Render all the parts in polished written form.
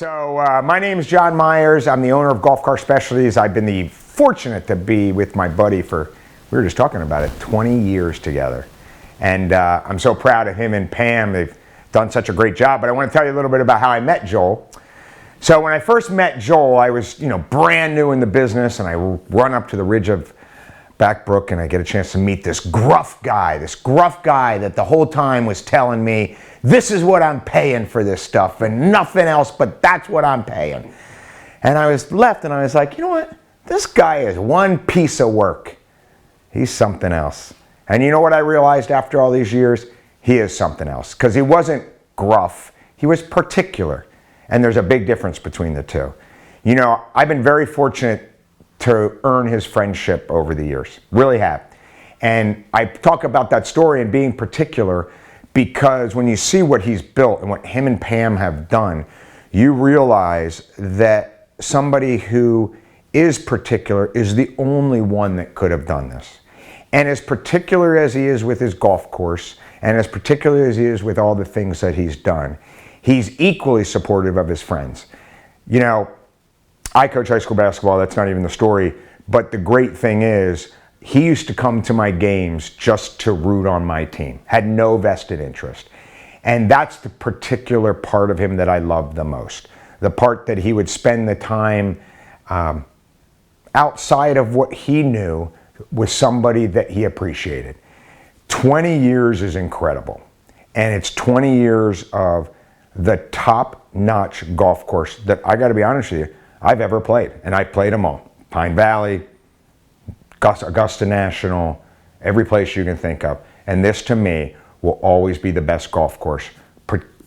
My name is John Myers. I'm the owner of Golf Car Specialties. I've been fortunate to be with my buddy for, we were just talking about it, 20 years together. And I'm so proud of him and Pam. They've done such a great job. But I want to tell you a little bit about how I met Joel. So when I first met Joel, I was, brand new in the business, and I run up to the ridge of Backbrook, and I get a chance to meet this gruff guy that the whole time was telling me, this is what I'm paying for this stuff and nothing else, but that's what I'm paying. And I was left and I was like, you know what? This guy is one piece of work. He's something else. And you know what I realized after all these years? He is something else, because he wasn't gruff, he was particular. And there's a big difference between the two. I've been very fortunate to earn his friendship over the years, really have. And I talk about that story and being particular because when you see what he's built and what him and Pam have done, you realize that somebody who is particular is the only one that could have done this. And as particular as he is with his golf course, and as particular as he is with all the things that he's done, he's equally supportive of his friends. I coach high school basketball, that's not even the story, but the great thing is, he used to come to my games just to root on my team, had no vested interest. And that's the particular part of him that I love the most. The part that he would spend the time outside of what he knew with somebody that he appreciated. 20 years is incredible. And it's 20 years of the top-notch golf course that, I gotta be honest with you, I've ever played. And I played them all. Pine Valley, Augusta National, every place you can think of. And this, to me, will always be the best golf course,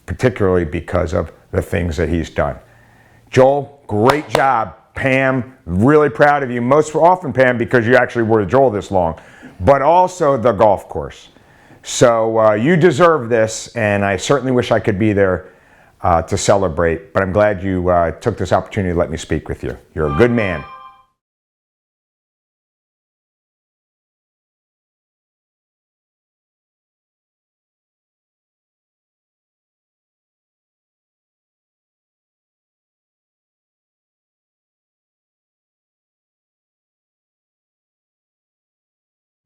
particularly because of the things that he's done. Joel, great job. Pam, really proud of you. Most often, Pam, because you actually were with Joel this long, but also the golf course. So you deserve this, and I certainly wish I could be there to celebrate, but I'm glad you took this opportunity to let me speak with you. You're a good man.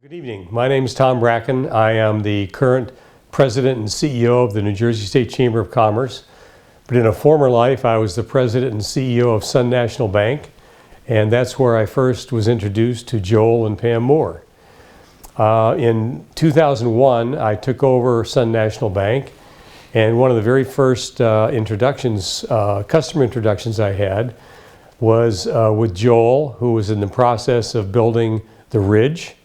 Good evening. My name is Tom Bracken. I am the current president and CEO of the New Jersey State Chamber of Commerce. But in a former life, I was the president and CEO of Sun National Bank, and that's where I first was introduced to Joel and Pam Moore. In 2001, I took over Sun National Bank, and one of the very first customer introductions I had was with Joel, who was in the process of building the Ridge.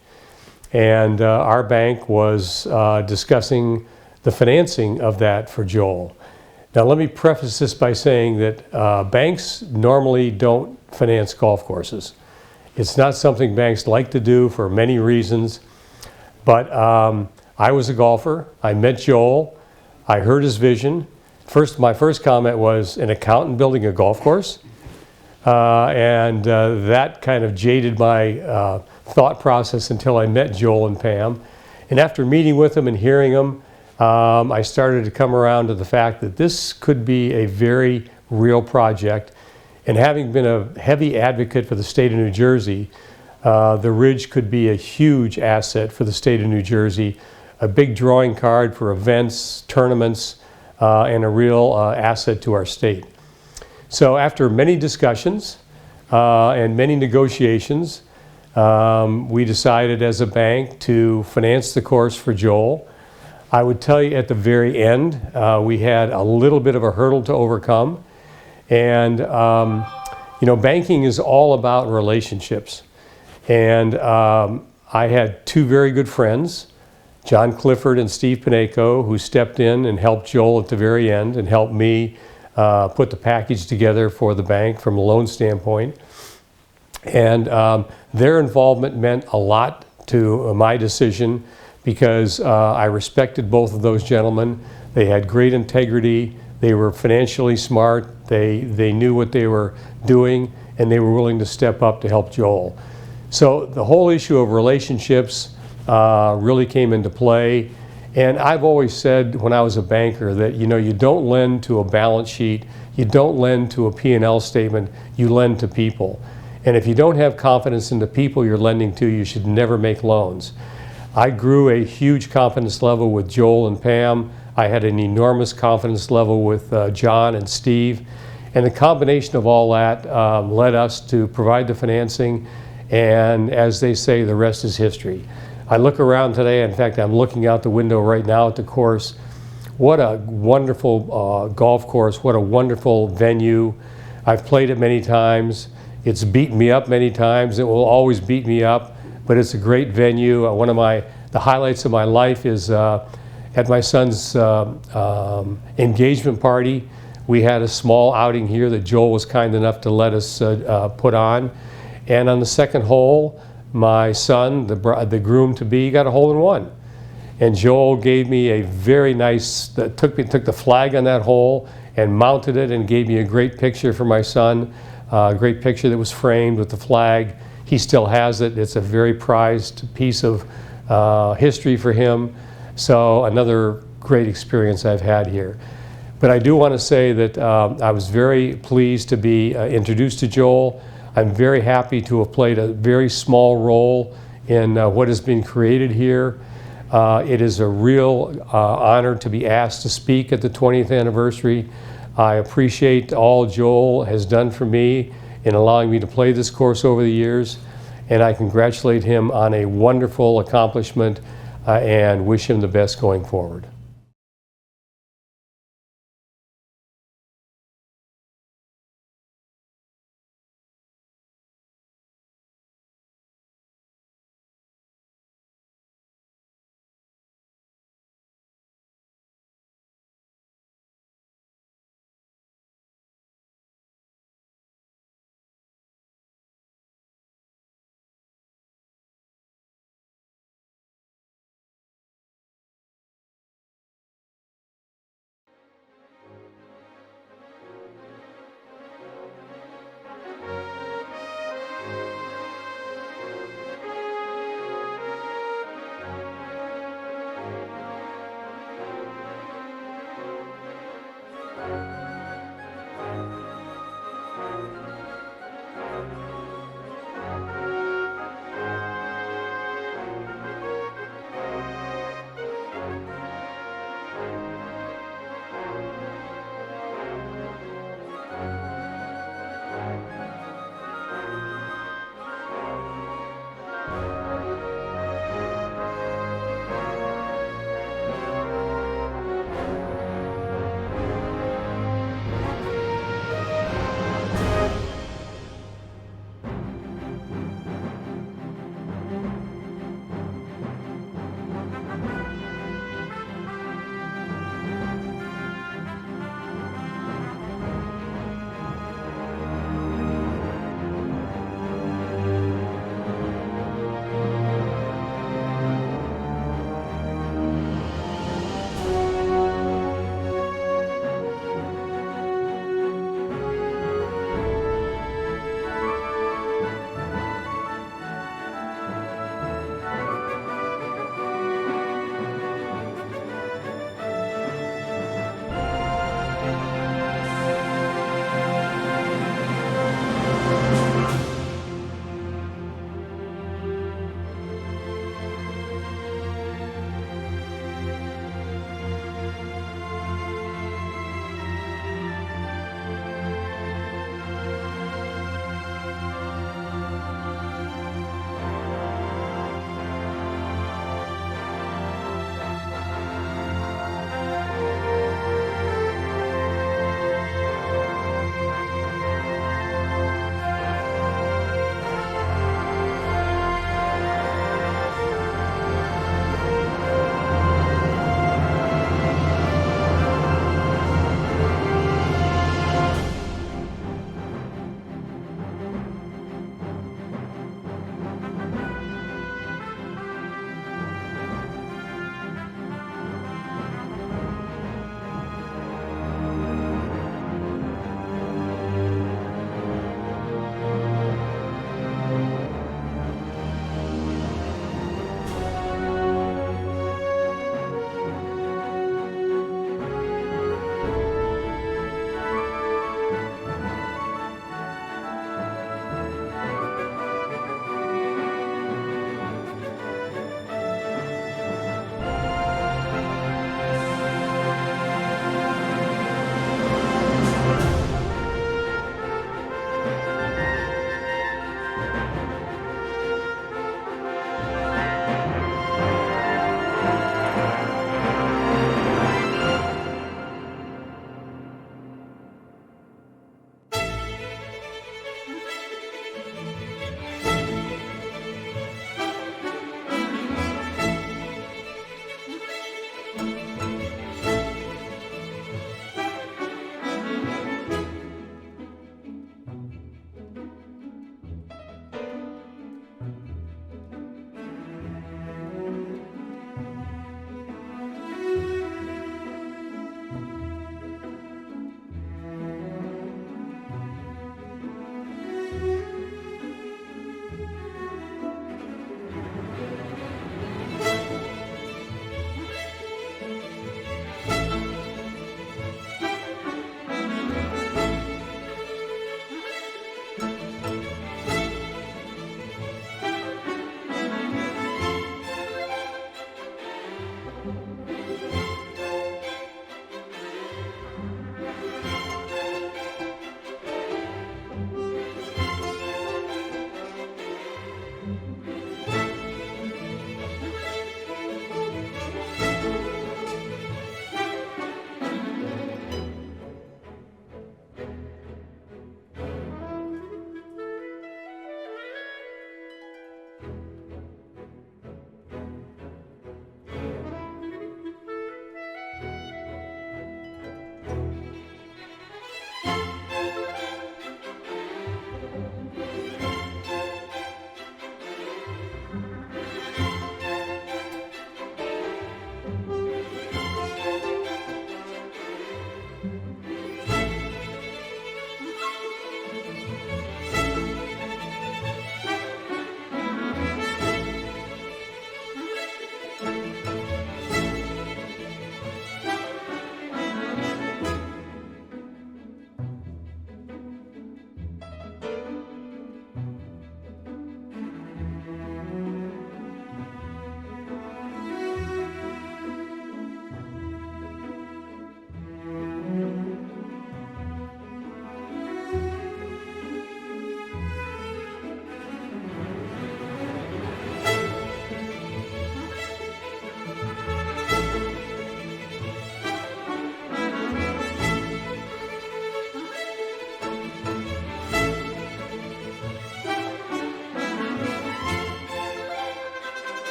And our bank was discussing the financing of that for Joel. Now let me preface this by saying that banks normally don't finance golf courses. It's not something banks like to do for many reasons, but I was a golfer. I met Joel. I heard his vision. My first comment was, an accountant building a golf course? That kind of jaded my thought process until I met Joel and Pam. And after meeting with them and hearing them, I started to come around to the fact that this could be a very real project. And having been a heavy advocate for the state of New Jersey, the Ridge could be a huge asset for the state of New Jersey, a big drawing card for events, tournaments, and a real asset to our state. So after many discussions and many negotiations, we decided as a bank to finance the course for Joel. I would tell you at the very end, we had a little bit of a hurdle to overcome. And, banking is all about relationships. And I had two very good friends, John Clifford and Steve Pineco, who stepped in and helped Joel at the very end and helped me put the package together for the bank from a loan standpoint. And their involvement meant a lot to my decision because I respected both of those gentlemen. They had great integrity. They were financially smart. They knew what they were doing, and they were willing to step up to help Joel. So the whole issue of relationships really came into play. And I've always said when I was a banker that, you know, you don't lend to a balance sheet, you don't lend to a P&L statement, you lend to people. And if you don't have confidence in the people you're lending to, you should never make loans. I grew a huge confidence level with Joel and Pam. I had an enormous confidence level with John and Steve. And the combination of all that led us to provide the financing. And as they say, the rest is history. I look around today, in fact, I'm looking out the window right now at the course. What a wonderful golf course, what a wonderful venue. I've played it many times. It's beaten me up many times. It will always beat me up, but it's a great venue. One of the highlights of my life is at my son's engagement party. We had a small outing here that Joel was kind enough to let us put on. And on the second hole, my son, the groom-to-be, got a hole-in-one. And Joel gave me a very nice, took the flag on that hole and mounted it and gave me a great picture for my son, a great picture that was framed with the flag. He still has it. It's a very prized piece of history for him. So another great experience I've had here. But I do want to say that I was very pleased to be introduced to Joel. I'm very happy to have played a very small role in what has been created here. It is a real honor to be asked to speak at the 20th anniversary. I appreciate all Joel has done for me in allowing me to play this course over the years, and I congratulate him on a wonderful accomplishment and wish him the best going forward.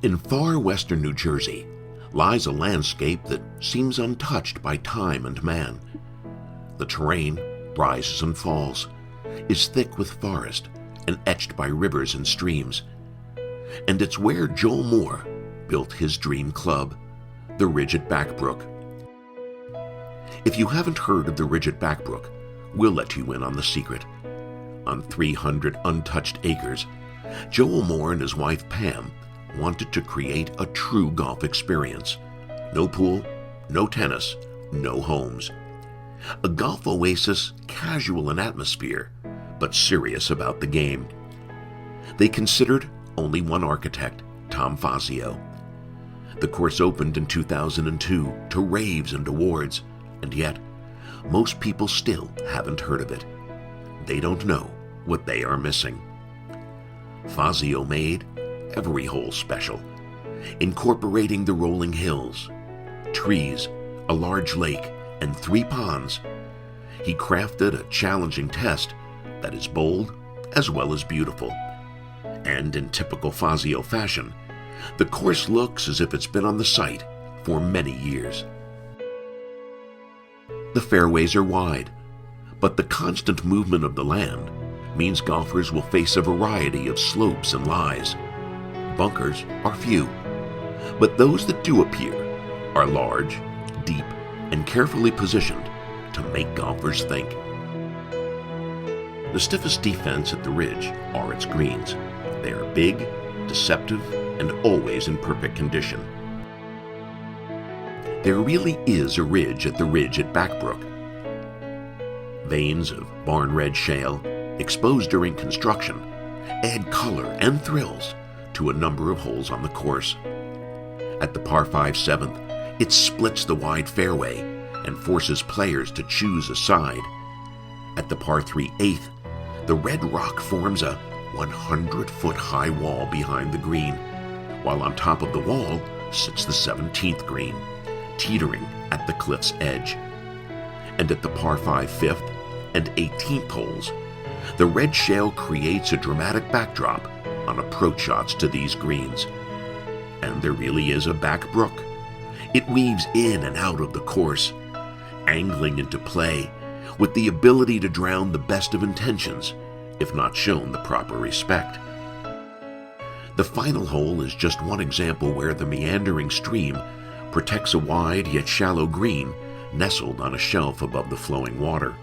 In far western New Jersey lies a landscape that seems untouched by time and man. The terrain rises and falls, is thick with forest and etched by rivers and streams. And it's where Joel Moore built his dream club, the Ridge at Backbrook. If you haven't heard of the Ridge at Backbrook, we'll let you in on the secret. On 300 untouched acres, Joel Moore and his wife Pam wanted to create a true golf experience. No pool, no tennis, no homes. A golf oasis casual in atmosphere, but serious about the game. They considered only one architect, Tom Fazio. The course opened in 2002 to raves and awards, and yet most people still haven't heard of it. They don't know what they are missing. Fazio made every hole special, incorporating the rolling hills, trees, a large lake, and 3 ponds. He crafted a challenging test that is bold as well as beautiful. And in typical Fazio fashion, the course looks as if it's been on the site for many years. The fairways are wide, but the constant movement of the land means golfers will face a variety of slopes and lies. Bunkers are few, but those that do appear are large, deep, and carefully positioned to make golfers think. The stiffest defense at the Ridge are its greens. They are big, deceptive, and always in perfect condition. There really is a ridge at the Ridge at Backbrook. Veins of barn red shale, exposed during construction, add color and thrills to a number of holes on the course. At the par 5 7th, it splits the wide fairway and forces players to choose a side. At the par 3 8th, the red rock forms a 100-foot high wall behind the green, while on top of the wall sits the 17th green, teetering at the cliff's edge. And at the par 5 5th and 18th holes, the red shale creates a dramatic backdrop on approach shots to these greens. And there really is a back brook. It weaves in and out of the course, angling into play with the ability to drown the best of intentions if not shown the proper respect. The final hole is just one example where the meandering stream protects a wide yet shallow green nestled on a shelf above the flowing water.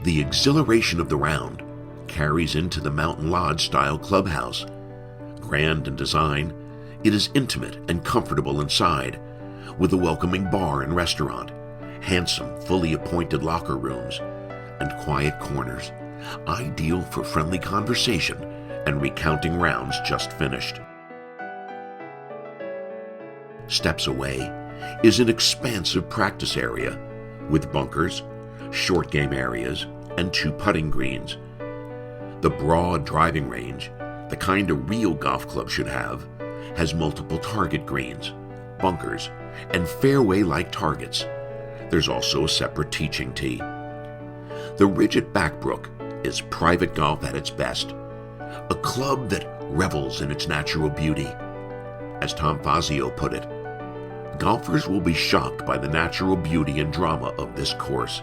The exhilaration of the round carries into the Mountain Lodge-style clubhouse. Grand in design, it is intimate and comfortable inside, with a welcoming bar and restaurant, handsome, fully appointed locker rooms, and quiet corners, ideal for friendly conversation and recounting rounds just finished. Steps away is an expansive practice area with bunkers, short game areas, and 2 putting greens. The broad driving range, the kind a real golf club should have, has multiple target greens, bunkers, and fairway-like targets. There's also a separate teaching tee. The Ridge at Backbrook is private golf at its best, a club that revels in its natural beauty. As Tom Fazio put it, golfers will be shocked by the natural beauty and drama of this course.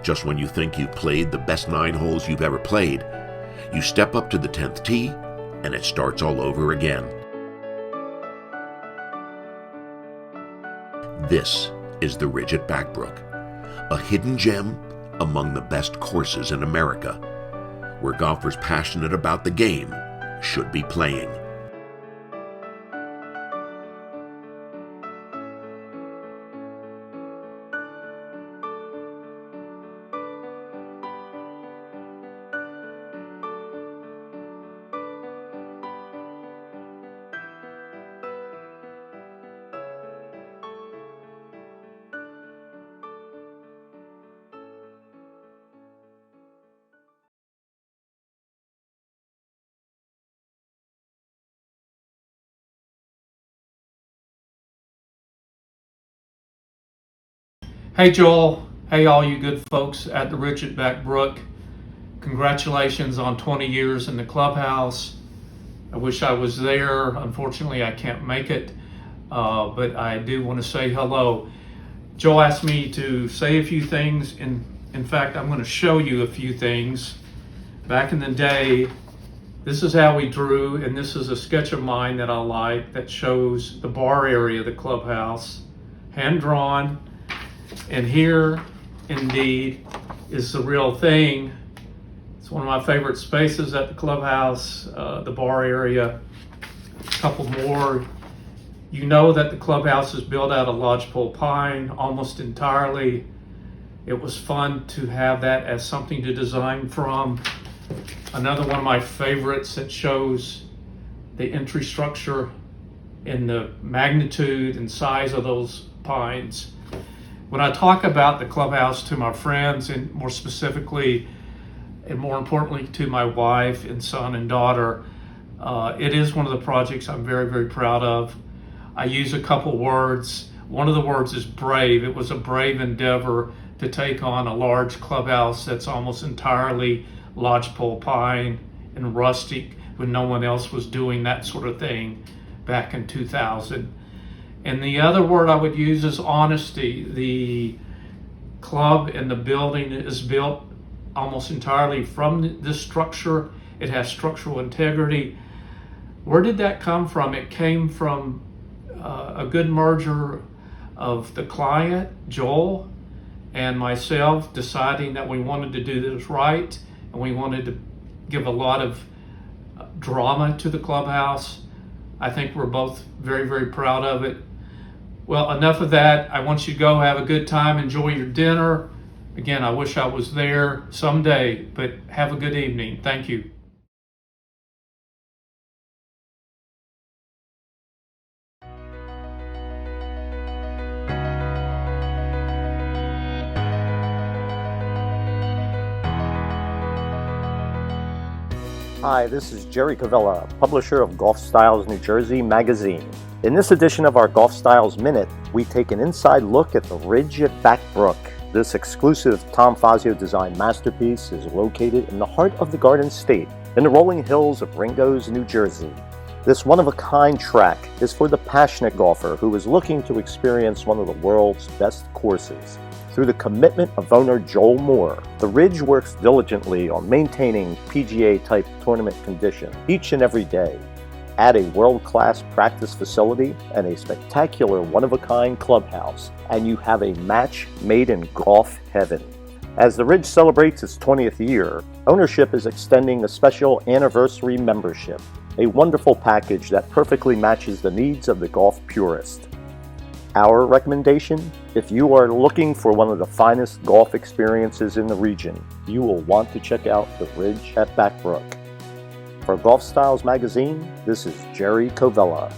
Just when you think you've played the best 9 holes you've ever played, you step up to the 10th tee and it starts all over again. This is the Ridge at Backbrook, a hidden gem among the best courses in America, where golfers passionate about the game should be playing. Hey Joel, hey all you good folks at the Ridge at Backbrook. Congratulations on 20 years in the clubhouse. I wish I was there. Unfortunately, I can't make it, but I do want to say hello. Joel asked me to say a few things. In fact, I'm going to show you a few things. Back in the day, this is how we drew, and this is a sketch of mine that I like that shows the bar area of the clubhouse, hand drawn. And here, indeed, is the real thing. It's one of my favorite spaces at the clubhouse, the bar area. A couple more. You know that the clubhouse is built out of lodgepole pine almost entirely. It was fun to have that as something to design from. Another one of my favorites that shows the entry structure and the magnitude and size of those pines. When I talk about the clubhouse to my friends, and more specifically and more importantly to my wife and son and daughter, it is one of the projects I'm very, very proud of. I use a couple words. One of the words is brave. It was a brave endeavor to take on a large clubhouse that's almost entirely lodgepole pine and rustic when no one else was doing that sort of thing back in 2000. And the other word I would use is honesty. The club and the building is built almost entirely from this structure. It has structural integrity. Where did that come from? It came from a good merger of the client, Joel, and myself deciding that we wanted to do this right, and we wanted to give a lot of drama to the clubhouse. I think we're both very, very proud of it. Well, enough of that. I want you to go have a good time, enjoy your dinner. Again, I wish I was there someday, but have a good evening. Thank you. Hi, this is Jerry Cavella, publisher of Golf Styles New Jersey magazine. In this edition of our Golf Styles Minute, we take an inside look at the Ridge at Back Brook. This exclusive Tom Fazio designed masterpiece is located in the heart of the Garden State, in the rolling hills of Ringoes, New Jersey. This one-of-a-kind track is for the passionate golfer who is looking to experience one of the world's best courses. Through the commitment of owner Joel Moore, the Ridge works diligently on maintaining PGA-type tournament condition each and every day. Add a world-class practice facility and a spectacular one-of-a-kind clubhouse, and you have a match made in golf heaven. As the Ridge celebrates its 20th year, ownership is extending a special anniversary membership, a wonderful package that perfectly matches the needs of the golf purist. Our recommendation? If you are looking for one of the finest golf experiences in the region, you will want to check out the Ridge at Back Brook. For Golf Styles magazine, this is Jerry Cavella.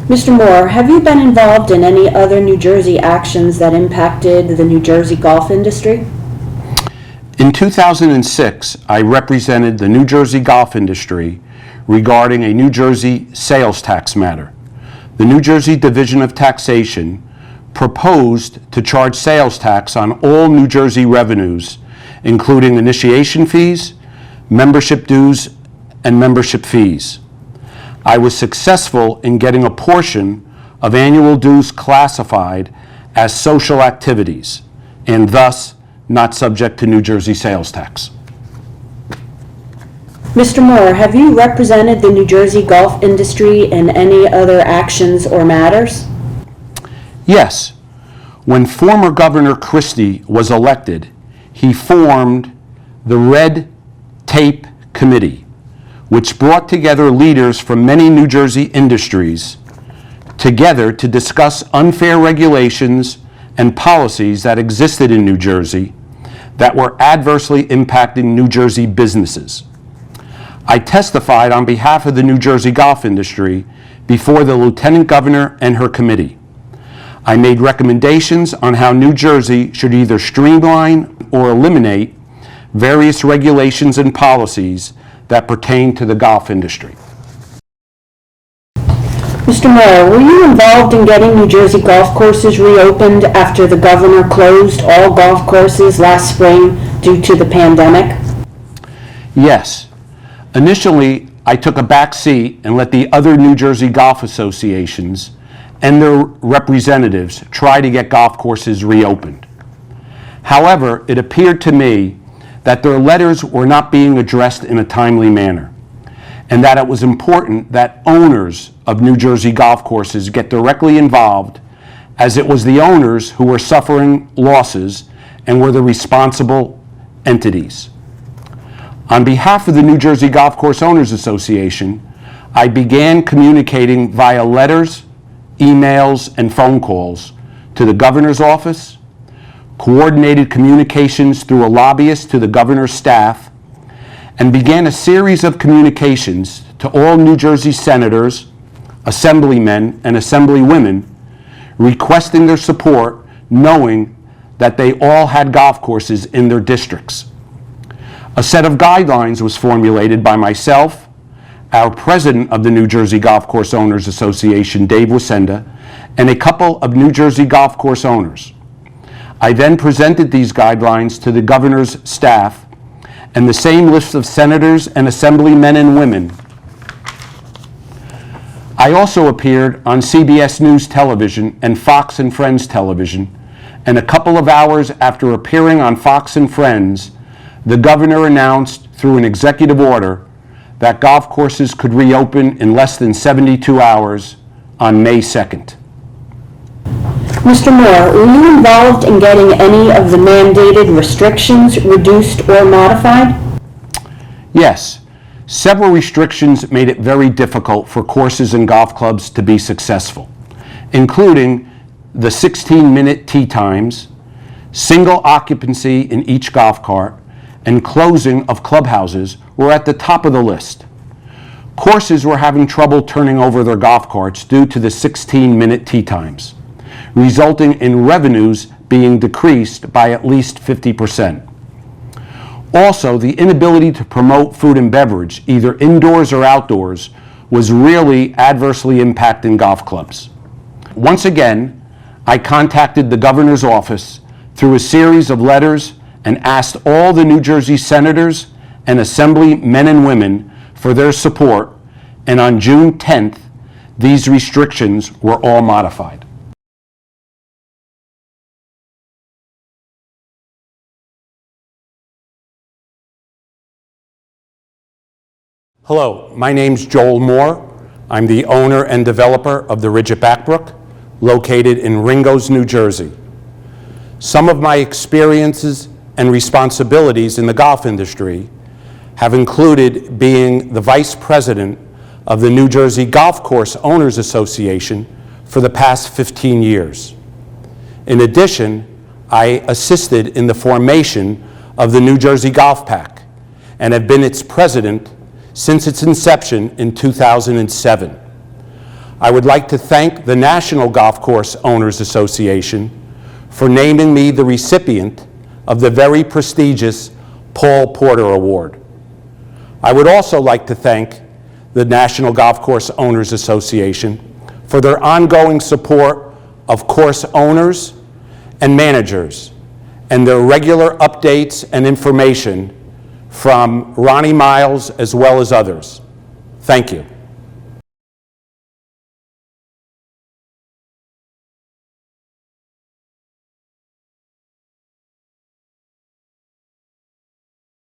Mr. Moore, have you been involved in any other New Jersey actions that impacted the New Jersey golf industry? In 2006, I represented the New Jersey golf industry regarding a New Jersey sales tax matter. The New Jersey Division of Taxation proposed to charge sales tax on all New Jersey revenues, including initiation fees, membership dues, and membership fees. I was successful in getting a portion of annual dues classified as social activities and thus not subject to New Jersey sales tax. Mr. Moore, have you represented the New Jersey golf industry in any other actions or matters? Yes. When former Governor Christie was elected, he formed the Red Tape Committee, which brought together leaders from many New Jersey industries together to discuss unfair regulations and policies that existed in New Jersey that were adversely impacting New Jersey businesses. I testified on behalf of the New Jersey golf industry before the Lieutenant Governor and her committee. I made recommendations on how New Jersey should either streamline or eliminate various regulations and policies that pertain to the golf industry. Mr. Moore, were you involved in getting New Jersey golf courses reopened after the governor closed all golf courses last spring due to the pandemic? Yes. Initially, I took a back seat and let the other New Jersey golf associations and their representatives try to get golf courses reopened. However, it appeared to me that their letters were not being addressed in a timely manner, and that it was important that owners of New Jersey golf courses get directly involved, as it was the owners who were suffering losses and were the responsible entities. On behalf of the New Jersey Golf Course Owners Association, I began communicating via letters, emails, and phone calls to the governor's office, coordinated communications through a lobbyist to the governor's staff, and began a series of communications to all New Jersey senators, assemblymen, and assemblywomen requesting their support, knowing that they all had golf courses in their districts. A set of guidelines was formulated by myself, our president of the New Jersey Golf Course Owners Association, Dave Wissenda, and a couple of New Jersey golf course owners. I then presented these guidelines to the governor's staff and the same list of senators and assemblymen and women. I also appeared on CBS News Television and Fox and Friends Television, and a couple of hours after appearing on Fox and Friends, the governor announced through an executive order that golf courses could reopen in less than 72 hours on May 2nd. Mr. Moore, were you involved in getting any of the mandated restrictions reduced or modified? Yes, several restrictions made it very difficult for courses and golf clubs to be successful, including the 16-minute tee times, single occupancy in each golf cart, and closing of clubhouses were at the top of the list. Courses were having trouble turning over their golf carts due to the 16-minute tee times, resulting in revenues being decreased by at least 50%. Also, the inability to promote food and beverage, either indoors or outdoors, was really adversely impacting golf clubs. Once again, I contacted the governor's office through a series of letters and asked all the New Jersey senators and assembly men and women for their support, and on June 10th, these restrictions were all modified. Hello, my name's Joel Moore. I'm the owner and developer of the Ridge at Backbrook, located in Ringgoes, New Jersey. Some of my experiences and responsibilities in the golf industry have included being the vice president of the New Jersey Golf Course Owners Association for the past 15 years. In addition, I assisted in the formation of the New Jersey Golf Pack and have been its president since its inception in 2007. I would like to thank the National Golf Course Owners Association for naming me the recipient of the very prestigious Paul Porter Award. I would also like to thank the National Golf Course Owners Association for their ongoing support of course owners and managers and their regular updates and information from Ronnie Miles as well as others. Thank you.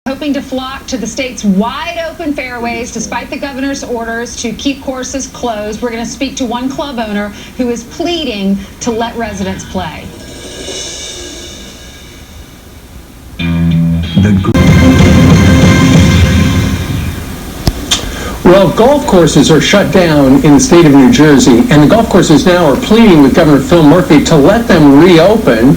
I hope hoping to flock to the state's wide open fairways despite the governor's orders to keep courses closed. We're going to speak to one club owner who is pleading to let residents play. Well, golf courses are shut down in the state of New Jersey, and the golf courses now are pleading with Governor Phil Murphy to let them reopen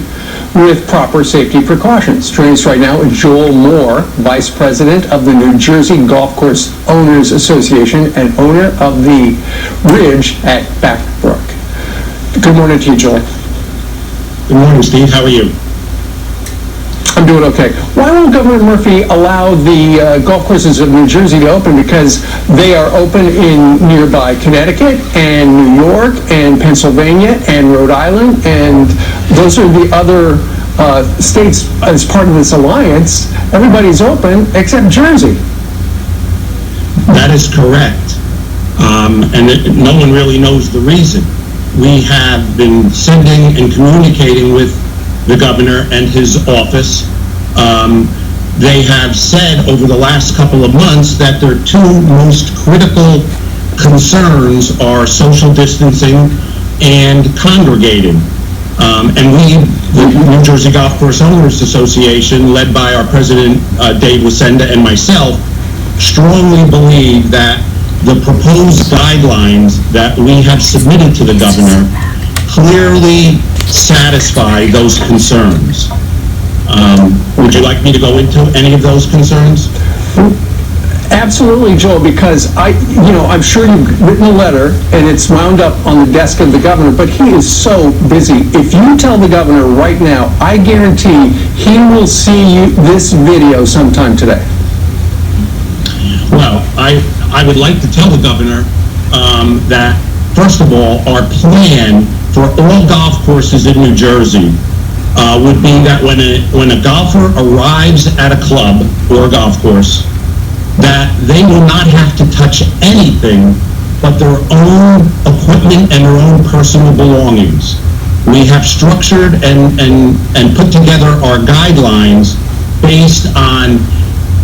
with proper safety precautions. Joining us right now is Joel Moore, Vice President of the New Jersey Golf Course Owners Association and owner of the Ridge at Backbrook. Good morning to you, Joel. Good morning, Steve. How are you? I'm doing okay. Why won't Governor Murphy allow the golf courses of New Jersey to open? Because they are open in nearby Connecticut and New York and Pennsylvania and Rhode Island, and those are the other states as part of this alliance. Everybody's open except Jersey. That is correct. And no one really knows the reason. We have been sending and communicating with the governor and his office. They have said over the last couple of months that their two most critical concerns are social distancing and congregating. And we, the New Jersey Golf Course Owners Association, led by our president, Dave Wasenda, and myself, strongly believe that the proposed guidelines that we have submitted to the governor clearly satisfy those concerns. Would you like me to go into any of those concerns? Absolutely, Joel, because I'm sure you've written a letter and it's wound up on the desk of the governor, but he is so busy. If you tell the governor right now, I guarantee he will see this video sometime today. Well, I would like to tell the governor that, first of all, our plan for all golf courses in New Jersey would be that when a golfer arrives at a club or a golf course, that they will not have to touch anything but their own equipment and their own personal belongings. We have structured and put together our guidelines based on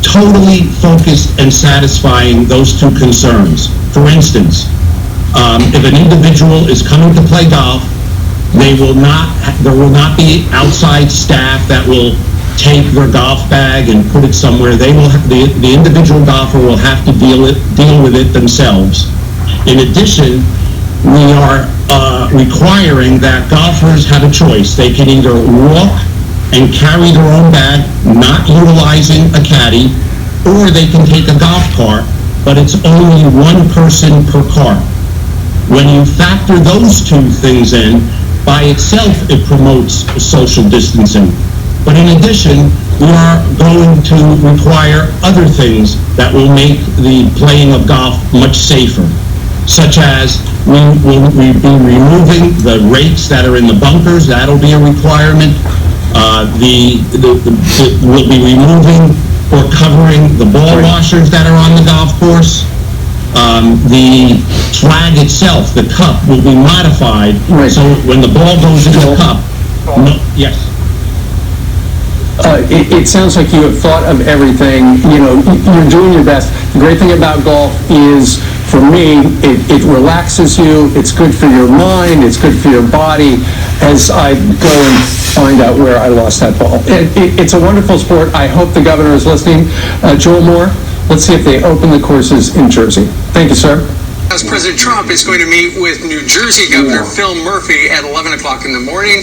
totally focused and satisfying those two concerns. For instance, if an individual is coming to play golf, there will not be outside staff that will take their golf bag and put it somewhere. They will the individual golfer will have to deal with it themselves. In addition, we are requiring that golfers have a choice. They can either walk and carry their own bag, not utilizing a caddy, or they can take a golf cart, but it's only one person per cart. When you factor those two things in, by itself it promotes social distancing. But in addition, we are going to require other things that will make the playing of golf much safer, such as we will be removing the rakes that are in the bunkers. That'll be a requirement. We'll be removing or covering the ball washers that are on the golf course. The flag itself, the cup, will be modified, so when the ball goes in the cup, yes. It sounds like you have thought of everything. You're doing your best. The great thing about golf is, for me, it relaxes you. It's good for your mind. It's good for your body. As I go and find out where I lost that ball, it's a wonderful sport. I hope the governor is listening. Joel Moore, let's see if they open the courses in Jersey. Thank you, sir. As President Trump is going to meet with New Jersey Governor Phil Murphy at 11 o'clock in the morning.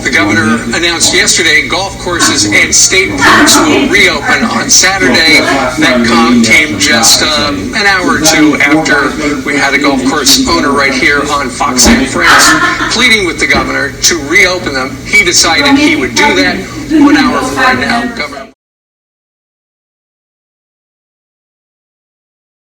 The governor announced yesterday golf courses and state parks will reopen on Saturday. That came just an hour or two after we had a golf course owner right here on Fox and Friends pleading with the governor to reopen them. He decided he would do that 1 hour from right now. Governor